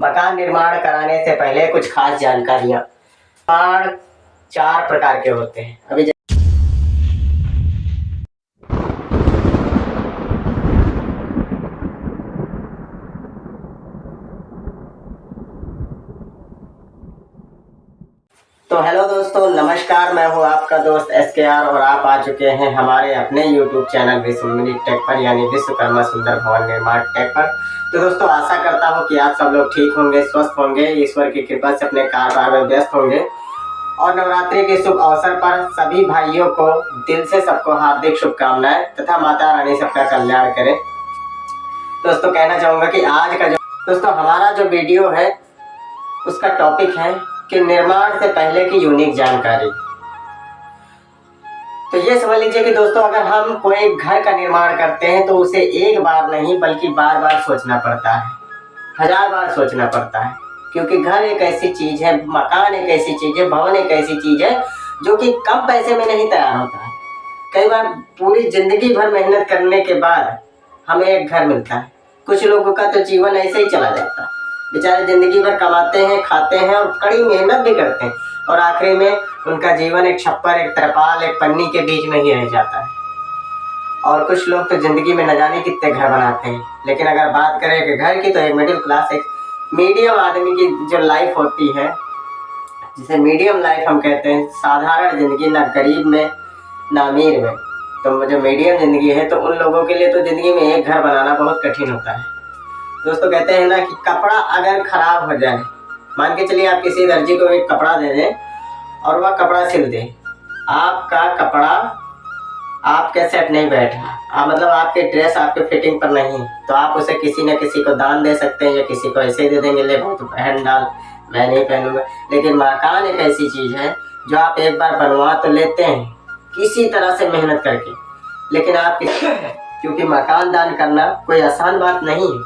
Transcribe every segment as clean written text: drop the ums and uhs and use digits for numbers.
मकान निर्माण कराने से पहले कुछ खास जानकारियाँ। निर्माण 4 प्रकार के होते हैं। अभी तो हेलो दोस्तों, नमस्कार। मैं हूं आपका दोस्त SKR और आप आ चुके हैं हमारे अपने YouTube चैनल विश्वमिनी टेक पर, यानी विश्वकर्मा सुंदर भवन निर्माण टेक पर। तो दोस्तों, आशा करता हूं कि आप सब लोग ठीक होंगे, स्वस्थ होंगे, ईश्वर की कृपा से अपने कारोबार में व्यस्त होंगे। और नवरात्रि के शुभ अवसर पर सभी भाइयों को दिल से सबको हार्दिक शुभकामनाएं तथा माता रानी सबका कल्याण करे। दोस्तों, कहना चाहूँगा कि आज का दोस्तों हमारा जो वीडियो है उसका टॉपिक है कि निर्माण से पहले की यूनिक जानकारी। तो ये समझ लीजिए कि दोस्तों, अगर हम कोई घर का निर्माण करते हैं तो उसे एक बार नहीं बल्कि बार बार सोचना पड़ता है, 1000 बार सोचना पड़ता है। क्योंकि घर एक ऐसी चीज है, मकान एक ऐसी चीज है, भवन एक ऐसी चीज है जो कि कम पैसे में नहीं तैयार होता है। कई बार पूरी जिंदगी भर मेहनत करने के बाद हमें एक घर मिलता है। कुछ लोगों का तो जीवन ऐसे ही चला जाता है, बेचारे जिंदगी भर कमाते हैं, खाते हैं और कड़ी मेहनत भी करते हैं, और आखिरी में उनका जीवन एक छप्पर, एक तरपाल, एक पन्नी के बीच में ही रह जाता है। और कुछ लोग तो जिंदगी में न जाने कितने घर बनाते हैं। लेकिन अगर बात करें कि घर की, तो एक मिडिल क्लास, एक मीडियम आदमी की जो लाइफ होती है, जिसे मीडियम लाइफ हम कहते हैं, साधारण जिंदगी, ना गरीब में ना अमीर में, तो जो मीडियम जिंदगी है, तो उन लोगों के लिए तो जिंदगी में एक घर बनाना बहुत कठिन होता है। दोस्तों, कहते हैं ना कि कपड़ा अगर खराब हो जाए, मान के चलिए आप किसी दर्जी को एक कपड़ा दे दें और वह कपड़ा सिल दे, आपका कपड़ा आपके सेट नहीं बैठ रहा, मतलब आपके ड्रेस आपके फिटिंग पर नहीं, तो आप उसे किसी न किसी को दान दे सकते हैं या किसी को ऐसे ही दे देंगे, ले तो पहन डाल, मैं नहीं पहनूंगा। लेकिन मकान एक ऐसी चीज है जो आप एक बार बनवा तो लेते हैं किसी तरह से मेहनत करके, लेकिन आप क्योंकि मकान दान करना कोई आसान बात नहीं है,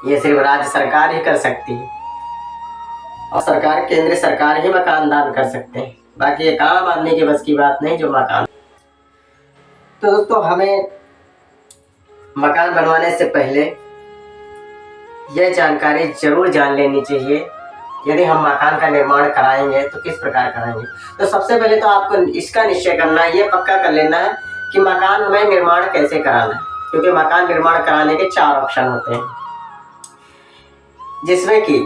ये सिर्फ राज्य सरकार ही कर सकती है, और सरकार, केंद्र सरकार ही मकान दान कर सकते हैं। बाकी एक आम आदमी की बस की बात नहीं जो मकान। तो दोस्तों, हमें मकान बनवाने से पहले यह जानकारी जरूर जान लेनी चाहिए। यदि हम मकान का निर्माण कराएंगे तो किस प्रकार कराएंगे। तो सबसे पहले तो आपको इसका निश्चय करना है, ये पक्का कर लेना है कि मकान हमें निर्माण कैसे कराना है। क्योंकि मकान निर्माण कराने के 4 ऑप्शन होते हैं, जिसमें कि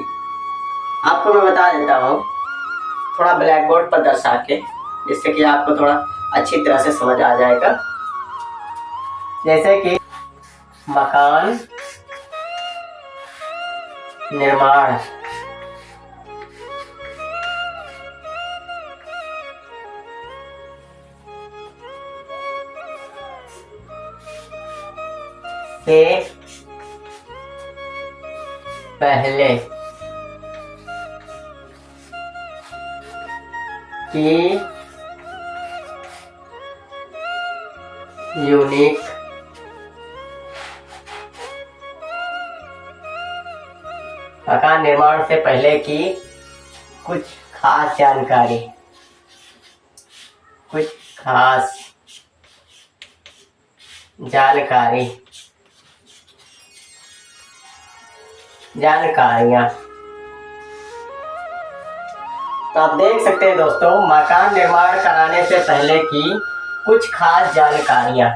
आपको मैं बता देता हूँ थोड़ा ब्लैक बोर्ड पर दर्शा के, जिससे कि आपको थोड़ा अच्छी तरह से समझ आ जाएगा। जैसे कि मकान निर्माण से पहले की यूनिक मकान निर्माण से पहले की कुछ खास जानकारी, कुछ खास जानकारियाँ। तो आप देख सकते हैं दोस्तों, मकान निर्माण कराने से पहले की कुछ खास जानकारियाँ।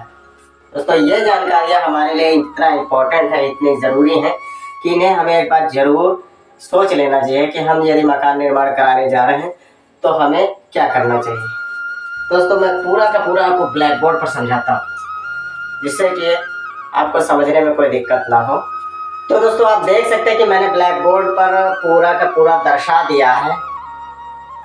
दोस्तों, ये जानकारियाँ हमारे लिए इतना इम्पोर्टेंट है, इतनी ज़रूरी है कि इन्हें हमें एक बार ज़रूर सोच लेना चाहिए कि हम यदि मकान निर्माण कराने जा रहे हैं तो हमें क्या करना चाहिए। दोस्तों, मैं पूरा का पूरा आपको ब्लैक बोर्ड पर समझाता हूँ, जिससे कि आपको समझने में कोई दिक्कत ना हो। तो दोस्तों, आप देख सकते हैं कि मैंने ब्लैक बोर्ड पर पूरा का पूरा दर्शा दिया है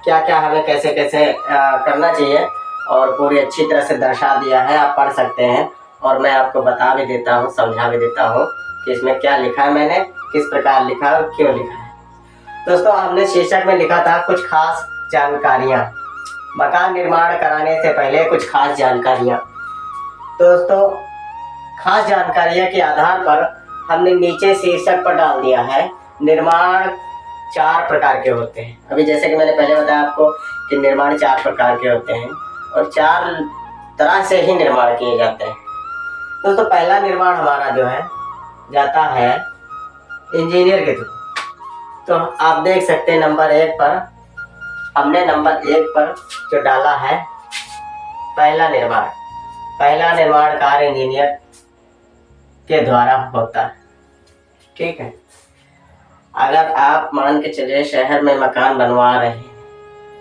क्या क्या हमें कैसे कैसे करना चाहिए, और पूरी अच्छी तरह से दर्शा दिया है, आप पढ़ सकते हैं। और मैं आपको बता भी देता हूँ, समझा भी देता हूँ कि इसमें क्या लिखा है, मैंने किस प्रकार लिखा है और क्यों लिखा है। दोस्तों, हमने शीर्षक में लिखा था कुछ खास जानकारियाँ, मकान निर्माण कराने से पहले कुछ खास जानकारियाँ। दोस्तों, खास जानकारियाँ के आधार पर हमने नीचे शीर्षक पर डाल दिया है निर्माण 4 प्रकार के होते हैं। अभी जैसे कि मैंने पहले बताया आपको कि निर्माण 4 प्रकार के होते हैं और 4 तरह से ही निर्माण किए जाते हैं। दोस्तों, पहला निर्माण हमारा जो है जाता है इंजीनियर के थ्रू। तो आप देख सकते हैं नंबर 1 पर हमने नंबर 1 पर जो डाला है पहला निर्माण कार्य इंजीनियर के द्वारा होता है। ठीक है, अगर आप मान के चलिए शहर में मकान बनवा रहे हैं,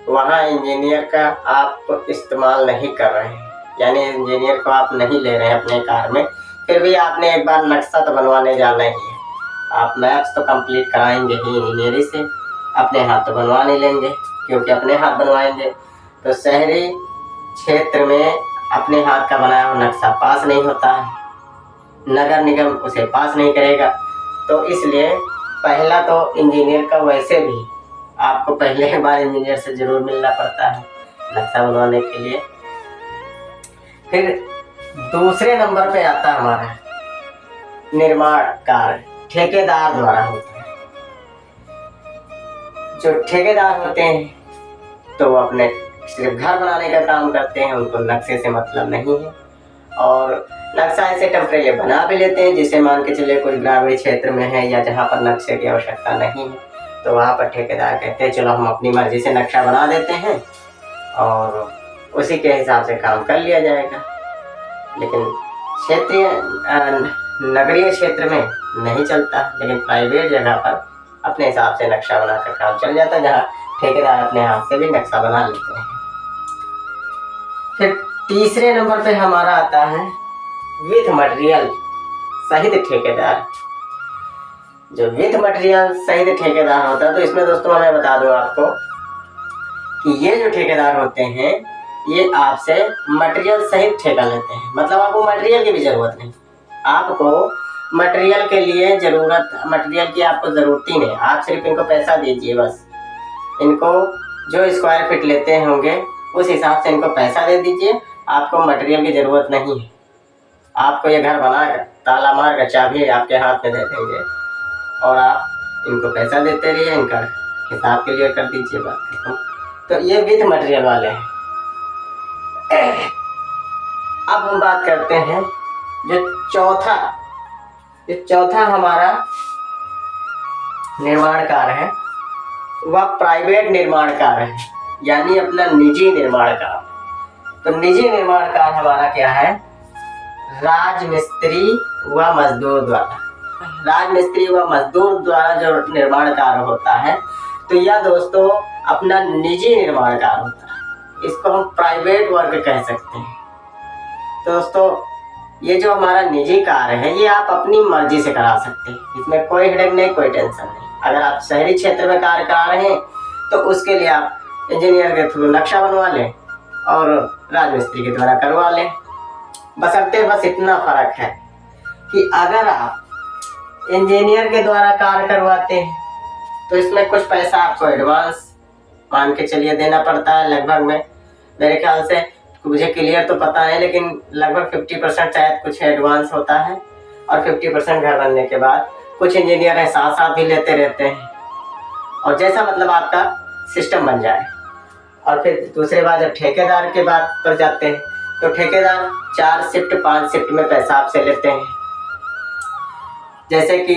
वहाँ इंजीनियर का आप इस्तेमाल नहीं कर रहे हैं, यानी इंजीनियर को आप नहीं ले रहे हैं अपने कार में, फिर भी आपने एक बार नक्शा तो बनवाने जाना ही है। आप मैप्स तो कंप्लीट कराएंगे ही इंजीनियरिंग से, अपने हाथ तो बनवा नहीं लेंगे, क्योंकि अपने हाथ बनवाएंगे तो शहरी क्षेत्र में अपने हाथ का बनाया हुआ नक्शा पास नहीं होता है, नगर निगम उसे पास नहीं करेगा। तो इसलिए पहला तो इंजीनियर का वैसे भी आपको पहले बार इंजीनियर से जरूर मिलना पड़ता है नक्शा बनवाने के लिए। फिर दूसरे नंबर पे आता है हमारा निर्माण कार्य ठेकेदार द्वारा होता है। जो ठेकेदार होते हैं तो वो अपने सिर्फ घर बनाने का काम करते हैं, उनको नक्शे से मतलब नहीं है, और नक्शा ऐसे टेम्परेरी बना भी लेते हैं जिसे मान के चलिए कोई ग्रामीण क्षेत्र में है या जहाँ पर नक्शे की आवश्यकता नहीं है, तो वहाँ पर ठेकेदार कहते हैं चलो हम अपनी मर्जी से नक्शा बना देते हैं और उसी के हिसाब से काम कर लिया जाएगा। लेकिन क्षेत्रीय नगरीय क्षेत्र में नहीं चलता, लेकिन प्राइवेट जगह पर अपने हिसाब से नक्शा बनाकर काम चल जाता है, जहाँ ठेकेदार अपने हाथ से भी नक्शा बना लेते हैं। फिर तीसरे नंबर पे हमारा आता है विथ मटेरियल सहित ठेकेदार। जो विथ मटेरियल सहित ठेकेदार होता है, तो इसमें दोस्तों मैं बता दूं आपको कि ये जो ठेकेदार होते हैं ये आपसे मटेरियल सहित ठेका लेते हैं, मतलब आपको मटेरियल की भी जरूरत नहीं, आपको मटेरियल के लिए मटेरियल की आपको ज़रूरत ही नहीं, आप सिर्फ इनको पैसा दीजिए बस। इनको जो स्क्वायर फीट लेते होंगे उस हिसाब से इनको पैसा दे दीजिए, आपको मटेरियल की ज़रूरत नहीं है। आपको ये घर बनाकर ताला मार कर चाबी आपके हाथ में दे देंगे और आप इनको पैसा देते रहिए, इनका हिसाब क्लियर कर दीजिए, बात खत्म। तो ये विथ मटेरियल वाले हैं। अब हम बात करते हैं जो चौथा हमारा निर्माण कार्य है वह प्राइवेट निर्माण कार्य है, यानी अपना निजी निर्माण कार्य। तो निजी निर्माण कार्य हमारा क्या है, राजमिस्त्री व मजदूर द्वारा जो निर्माण कार्य होता है, तो यह दोस्तों अपना निजी निर्माण कार्य होता है, इसको हम प्राइवेट वर्क कह सकते हैं। तो दोस्तों ये जो हमारा निजी कार्य है ये आप अपनी मर्जी से करा सकते हैं, इसमें कोई हेडेक नहीं, कोई टेंशन नहीं। अगर आप शहरी क्षेत्र में कार्य करा रहे हैं तो उसके लिए आप इंजीनियर के थ्रू नक्शा बनवा लें और राजमिस्त्री के द्वारा करवा लें। बस इतना फर्क है कि अगर आप इंजीनियर के द्वारा कार्य करवाते हैं तो इसमें कुछ पैसा आपको एडवांस मान के चलिए देना पड़ता है, लगभग में मेरे ख्याल से, मुझे क्लियर तो पता है, लेकिन लगभग 50% शायद कुछ एडवांस होता है और 50% घर बनने के बाद कुछ इंजीनियर है साथ साथ भी लेते रहते हैं, और जैसा मतलब आपका सिस्टम बन जाए। और फिर दूसरी बात जब ठेकेदार के बात पर जाते हैं तो ठेकेदार 4 शिफ्ट 5 शिफ्ट में पैसा आपसे लेते हैं। जैसे कि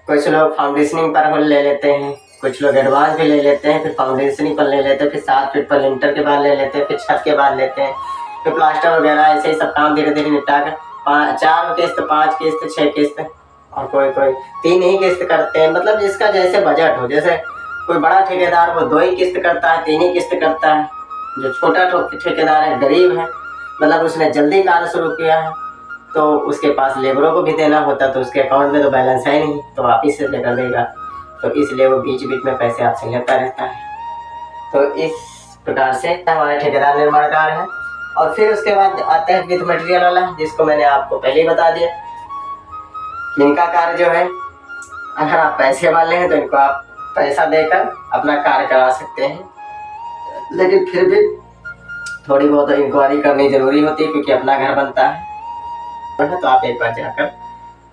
कुछ लोग फाउंडेशनिंग पर ले लेते हैं, कुछ लोग एडवांस भी ले लेते हैं, फिर फाउंडेशनिंग पर ले लेते हैं, फिर 7 फीट पर लिंटर के बाद ले लेते हैं, फिर छत के बाद लेते हैं, फिर प्लास्टर वगैरह, ऐसे ही सब काम धीरे धीरे निपटा कर 4 किस्त 5 किस्त 6 किस्त और कोई 3 ही किस्त करते हैं। मतलब जिसका जैसे बजट हो, जैसे कोई बड़ा ठेकेदार वो 2 ही किस्त करता है, 3 ही किस्त करता है। जो छोटा ठेकेदार है, गरीब है, मतलब उसने जल्दी कार्य शुरू किया है तो उसके पास लेबरों को भी देना होता, तो उसके अकाउंट में तो बैलेंस है नहीं, तो वापिस से लेकर देगा, तो इसलिए वो बीच बीच में पैसे आपसे लेता रहता है। तो इस प्रकार से हमारे ठेकेदार निर्माण कार्य है। और फिर उसके बाद आता है विथ मटेरियल वाला, जिसको मैंने आपको पहले ही बता दिया कि इनका कार्य जो है, अगर आप पैसे वाले हैं तो इनको आप पैसा देकर अपना कार्य करा सकते हैं, लेकिन फिर भी थोड़ी बहुत इंक्वायरी करनी जरूरी होती है, क्योंकि अपना घर बनता है। तो आप एक बार जाकर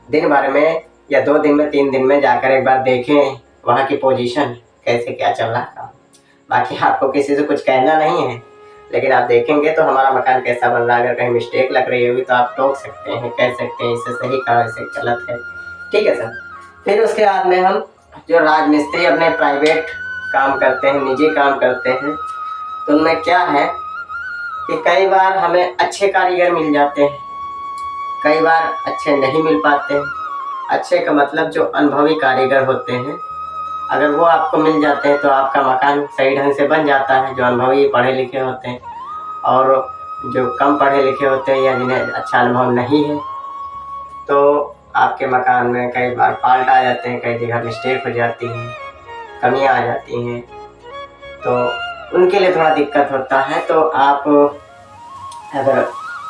दिन भर में या 2 दिन में 3 दिन में जाकर एक बार देखें वहाँ की पोजीशन कैसे क्या चल रहा है। बाकी आपको किसी से कुछ कहना नहीं है, लेकिन आप देखेंगे तो हमारा मकान कैसा बन रहा है। अगर कहीं मिस्टेक लग रही होगी तो आप टोक सकते हैं, कह सकते हैं इससे सही कहा, इससे गलत है, ठीक है सर। फिर उसके बाद में हम जो राजमिस्त्री अपने प्राइवेट काम करते हैं, निजी काम करते हैं, तो उनमें क्या है कि कई बार हमें अच्छे कारीगर मिल जाते हैं, कई बार अच्छे नहीं मिल पाते हैं। अच्छे का मतलब जो अनुभवी कारीगर होते हैं, अगर वो आपको मिल जाते हैं तो आपका मकान सही ढंग से बन जाता है। जो अनुभवी पढ़े लिखे होते हैं और जो कम पढ़े लिखे होते हैं या जिन्हें अच्छा अनुभव नहीं है, तो आपके मकान में कई बार फॉल्ट आ जाते हैं, कई जगह मिस्टेक हो जाती हैं, कमियां आ जाती हैं, तो उनके लिए थोड़ा दिक्कत होता है। तो आप अगर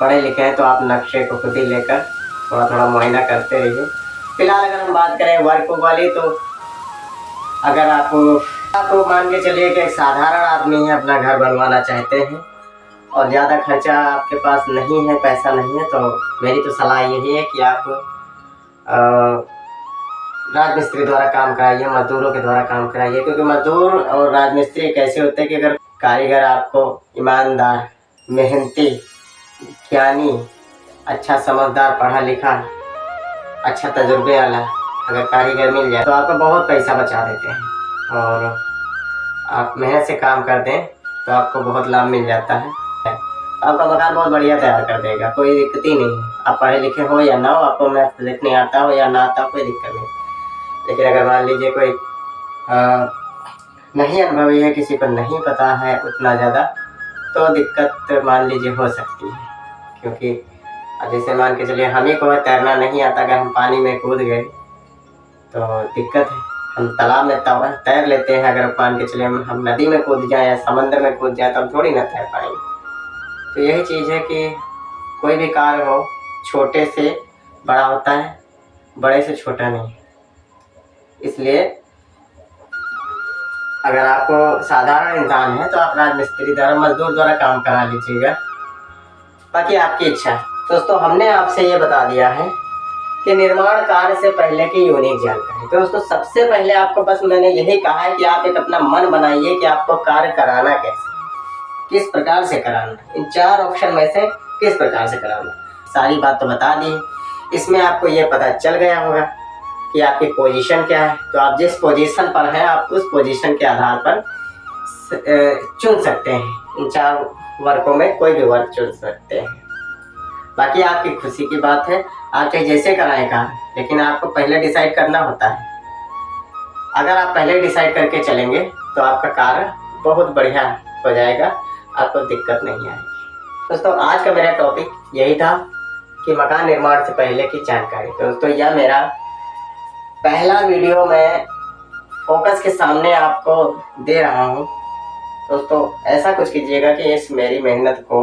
पढ़े लिखे हैं तो आप नक्शे को खुद ही लेकर थोड़ा थोड़ा मुआयना करते रहिए। फिलहाल अगर हम बात करें वर्क वाली, तो अगर आप मान के चलिए कि एक साधारण आदमी है, अपना घर बनवाना चाहते हैं और ज़्यादा खर्चा आपके पास नहीं है, पैसा नहीं है, तो मेरी तो सलाह यही है कि आप राजमिस्त्री द्वारा काम कराइए, मजदूरों के द्वारा काम कराइए। क्योंकि मजदूर और राजमिस्त्री एक ऐसे होते हैं कि अगर कारीगर आपको ईमानदार, मेहनती, ज्ञानी, अच्छा समझदार, पढ़ा लिखा, अच्छा तजुर्बे वाला अगर कारीगर मिल जाए तो आपको बहुत पैसा बचा देते हैं। और आप मेहनत से काम कर दें तो आपको बहुत लाभ मिल जाता है। आपका मकान बहुत बढ़िया तैयार कर देगा, कोई दिक्कत ही नहीं है। आप पढ़े लिखे हो या ना हो, आपको मैथ लिखने आता हो या ना आता हो, कोई दिक्कत नहीं। लेकिन अगर मान लीजिए कोई नहीं अनुभवी है, किसी को नहीं पता है उतना ज़्यादा, तो दिक्कत मान लीजिए हो सकती है। क्योंकि जैसे मान के चलिए हम ही को तैरना नहीं आता, अगर हम पानी में कूद गए तो दिक्कत है। हम तालाब में तैर लेते हैं, अगर मान के चलिए हम नदी में कूद जाए या समंदर में कूद जाए तो हम थोड़ी ना तैर पाएंगे। तो यही चीज़ है कि कोई भी कार्य हो, छोटे से बड़ा होता है, बड़े से छोटा नहीं। इसलिए अगर आपको साधारण इंसान है तो आप राजमिस्त्री द्वारा, मजदूर द्वारा काम करा लीजिएगा, बाकी आपकी इच्छा है। दोस्तों, हमने आपसे ये बता दिया है कि निर्माण कार्य से पहले की यूनिक जानकारी। तो दोस्तों, सबसे पहले आपको बस मैंने यही कहा है कि आप एक अपना मन बनाइए कि आपको कार्य कराना कैसे, किस प्रकार से कराना, इन 4 ऑप्शन में से किस प्रकार से कराना। सारी बात तो बता दी। इसमें आपको ये पता चल गया होगा कि आपकी पोजीशन क्या है। तो आप जिस पोजीशन पर हैं, आप उस पोजीशन के आधार पर चुन सकते हैं। इन 4 वर्कों में कोई भी वर्क चुन सकते हैं। बाकी आपकी खुशी की बात है, आप चाहे जैसे कराएं काम, लेकिन आपको पहले डिसाइड करना होता है। अगर आप पहले डिसाइड करके चलेंगे तो आपका कार्य बहुत बढ़िया हो जाएगा, आपको दिक्कत नहीं आएगी। दोस्तों, आज का मेरा टॉपिक यही था कि मकान निर्माण से पहले की जानकारी। दोस्तों, यह मेरा पहला वीडियो मैं फोकस के सामने आपको दे रहा हूँ। दोस्तों, ऐसा कुछ कीजिएगा कि इस मेरी मेहनत को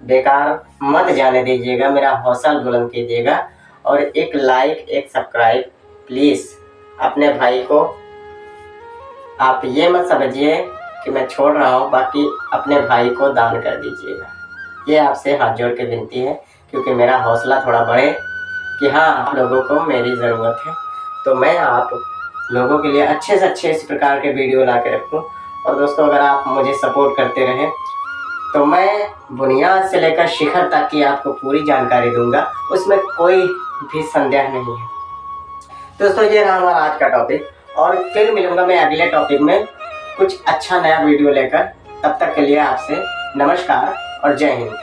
बेकार मत जाने दीजिएगा, मेरा हौसला बुलंद कीजिएगा और एक लाइक, एक सब्सक्राइब प्लीज़। अपने भाई को आप ये मत समझिए कि मैं छोड़ रहा हूँ, बाकी अपने भाई को दान कर दीजिएगा। ये आपसे हाथ जोड़ के विनती है, क्योंकि मेरा हौसला थोड़ा बढ़े कि हाँ, आप लोगों को मेरी ज़रूरत है, तो मैं आप लोगों के लिए अच्छे से अच्छे इस प्रकार के वीडियो ला के रखूँ। और दोस्तों, अगर आप मुझे सपोर्ट करते रहें तो मैं बुनियाद से लेकर शिखर तक की आपको पूरी जानकारी दूंगा, उसमें कोई भी संदेह नहीं है। दोस्तों, ये रहा हमारा आज का टॉपिक, और फिर मिलूंगा मैं अगले टॉपिक में कुछ अच्छा नया वीडियो लेकर। तब तक के लिए आपसे नमस्कार और जय हिंद।